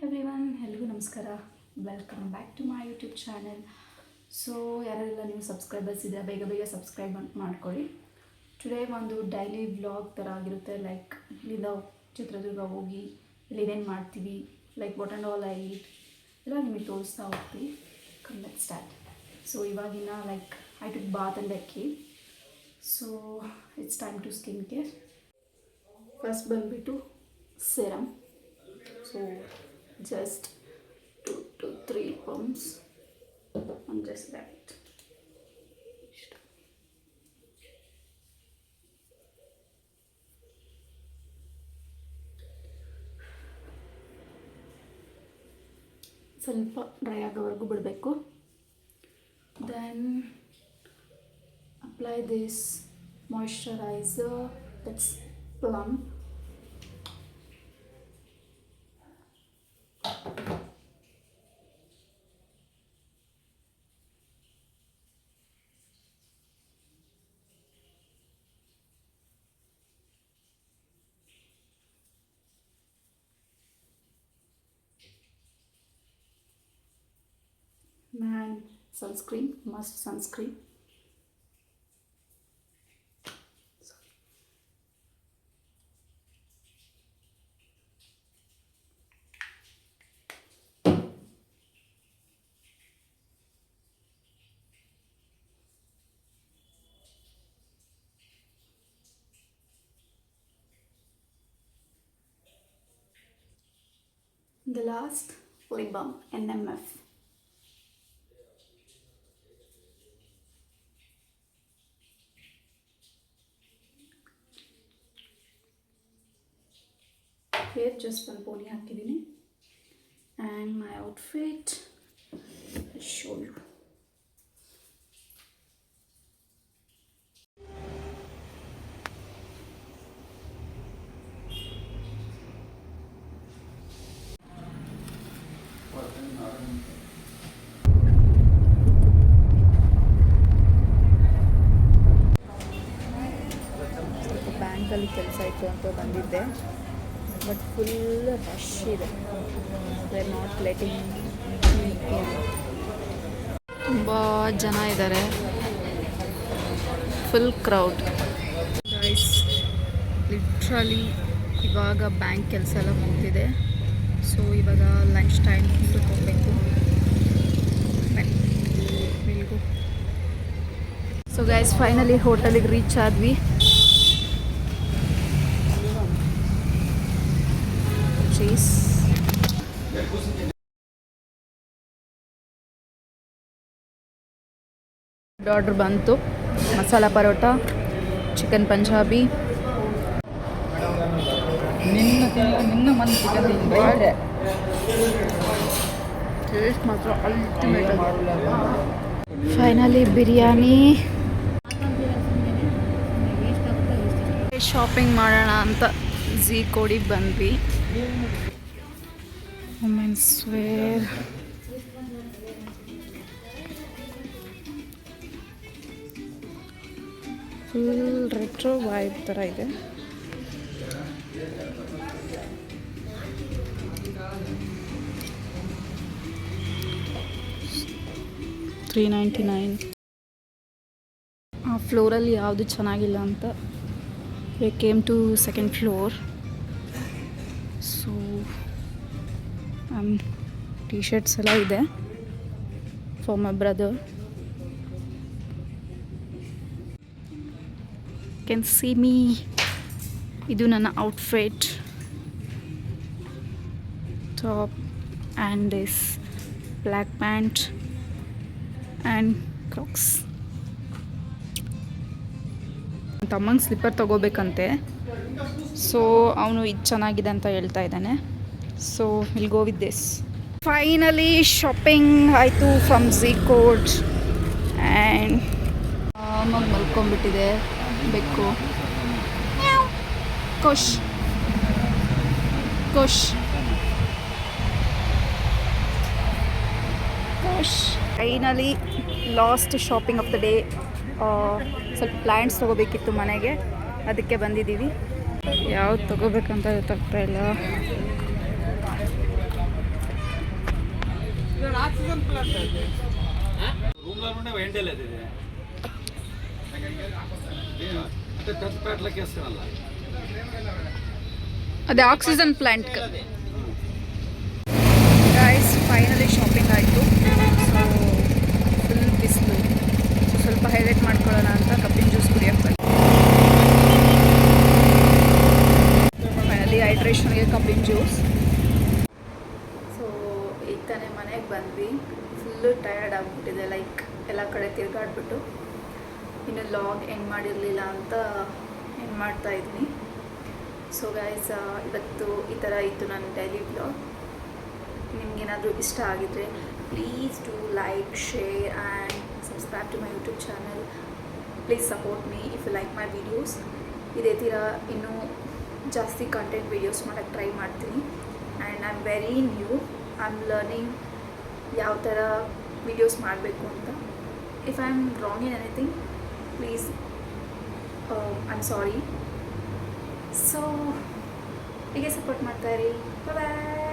Everyone, ಎಲ್ರಿಗೂ ನಮಸ್ಕಾರ. Welcome back to my YouTube channel. So ಯಾರೆಲ್ಲ ನೀವು ಸಬ್ಸ್ಕ್ರೈಬರ್ಸ್ ಇದ್ದರೆ ಬೇಗ ಬೇಗ ಸಬ್ಸ್ಕ್ರೈಬ್ ಮಾಡ್ಕೊಳ್ಳಿ. ಟುಡೇ ಒಂದು ಡೈಲಿ ವ್ಲಾಗ್ ಥರ ಆಗಿರುತ್ತೆ. ಲೈಕ್ ಇಲ್ಲಿಂದ ಚಿತ್ರದುರ್ಗ ಹೋಗಿ ಇಲ್ಲಿ ಏನೇನು ಮಾಡ್ತೀವಿ, like what and all I eat ಎಲ್ಲ ನಿಮಗೆ ತೋರಿಸ್ತಾ ಹೋಗ್ತೀವಿ. Come let's start. ಸೊ ಇವಾಗಿನ like I took bath and ಅಕ್ಕಿ. So it's time to skin care. First ಬಂದುಬಿಟ್ಟು serum. So just 2 to 3 pumps on just that. ಸ್ವಲ್ಪ ಡ್ರೈ ಆಗೋವರೆಗೂ ಬಿಡಬೇಕು. Then apply this moisturiser, that's plum. And sunscreen, must sunscreen. The last lip balm, NMF. Here just one pony ಹಾಕಿದ್ದೀನಿ. And my outfit, I'll show you. ಬ್ಯಾಂಕಲ್ಲಿ ಕೆಲಸ ಇತ್ತು ಅಂತ ಬಂದಿದ್ದೆ, but full rush ಇದೆ. They are not letting me in. ತುಂಬ ಜನ ಇದ್ದಾರೆ, ಫುಲ್ ಕ್ರೌಡ್. ಗೈಸ್, ಲಿಟ್ರಲಿ ಇವಾಗ ಬ್ಯಾಂಕ್ ಕೆಲಸ ಎಲ್ಲ ಮುಗ್ದಿದೆ. ಸೊ ಇವಾಗ ಲಂಚ್ ಟೈಮ್ ಹೋಗಬೇಕು. ಸೊ ಗೈಸ್, ಫೈನಲಿ ಹೋಟೆಲಿಗೆ ರೀಚ್ ಆದ್ವಿ. ಆರ್ಡರ್ ಬಂತು. ಮಸಾಲ ಪರೋಟ, ಚಿಕನ್ ಪಂಜಾಬಿ. ಟೇಸ್ಟ್ ಮಾತ್ರ ಅಲ್ಟಿಮೇಟ್. ಫೈನಲಿ ಬಿರಿಯಾನಿ. ಶಾಪಿಂಗ್ ಮಾಡೋಣ ಅಂತ ಝೀಕೋಡಿಗೆ ಬಂದ್ವಿ. Women's wear, full retro vibe ಥರ ಇದೆ. $399. ಆ ಫ್ಲೋರಲ್ಲಿ ಯಾವುದು ಚೆನ್ನಾಗಿಲ್ಲ ಅಂತ we came to second floor. So T shirts ಎಲ್ಲ ಇದೆ for my brother. Can see me. ಇದು ನನ್ನ outfit. Top and this black pant and crocs. ತಮ್ಮಂಗೆ ಸ್ಲಿಪ್ಪರ್ ತೊಗೋಬೇಕಂತೆ. ಸೊ ಅವನು ಇದು ಚೆನ್ನಾಗಿದೆ ಅಂತ ಹೇಳ್ತಾ ಇದ್ದಾನೆ. So will go with this. Finally shopping ಆಯಿತು ಫ್ರಮ್ ಝೀಕೋಡ್. ಆ್ಯಂಡ್ ಆಮಾಗಿ ಮಲ್ಕೊಂಡ್ಬಿಟ್ಟಿದೆ ಬೆಕ್ಕು. ಖುಷ್ ಖುಷ್ ಖುಷ್. Finally last shopping of the day. ಸ್ವಲ್ಪ ಪ್ಲ್ಯಾಂಟ್ಸ್ ತೊಗೋಬೇಕಿತ್ತು ಮನೆಗೆ, ಅದಕ್ಕೆ ಬಂದಿದ್ದೀವಿ. ಯಾವ್ದು ತೊಗೋಬೇಕಂತ ಗೊತ್ತಾಗ್ತಾ ಇಲ್ಲ. రూమ్లో ఉండే ఏంటలేదు ఇది అంటే పెద్ద పేటలోకి వేసుకున్నా ಅದೇ oxygen plant guys finally shopping ಆಯಿತು. ಸೊ ಫುಲ್ ಬಿಸಿಲು, ಸೊ ಸ್ವಲ್ಪ ಹೈಲೈಟ್ ಮಾಡ್ಕೊಳ್ಳೋಣ ಅಂತ ಕಬ್ಬಿನ ಜ್ಯೂಸ್ ಕುಡಿಯೋಕ್ಕೆ ಬಂದೆ. ಫೈನಲಿ ಹೈಡ್ರೇಷನ್ಗೆ ಕಬ್ಬಿನ ಜ್ಯೂಸ್. ಸೊ ಈಗ ತಾನೇ ಮನೆಗೆ ಬಂದ್ವಿ. ಫುಲ್ಲು ಟಯರ್ಡ್ ಆಗಿಬಿಟ್ಟಿದೆ, ಲೈಕ್ ಎಲ್ಲ ಕಡೆ ತಿರುಗಾಡ್ಬಿಟ್ಟು ಇನ್ನು ಲಾಗ್ ಎಂಡ್ ಮಾಡಿರಲಿಲ್ಲ ಅಂತ ಎಂಡ್ ಮಾಡ್ತಾಯಿದ್ದೀನಿ. ಸೊ ಗೈಸ್ ಇವತ್ತು ಈ ಥರ ಇತ್ತು ನನ್ನ ಡೈಲಿ ಬ್ಲಾಗ್. ನಿಮಗೇನಾದರೂ ಇಷ್ಟ ಆಗಿದರೆ please do like, share and subscribe to my YouTube channel. Please support me if you like my videos. ಇದೇ ಥರ ಇನ್ನೂ ಜಾಸ್ತಿ ಕಂಟೆಂಟ್ ವೀಡಿಯೋಸ್ ಮಾಡೋಕ್ಕೆ ಟ್ರೈ ಮಾಡ್ತೀನಿ. And I am very new, I am learning ಯಾವ ಥರ ವೀಡಿಯೋಸ್ ಮಾಡಬೇಕು ಅಂತ. If I am wrong in anything please I am sorry. So ಹೀಗೆ ಸಪೋರ್ಟ್ ಮಾಡ್ತಾಯಿರಿ. ಬಾಯ್.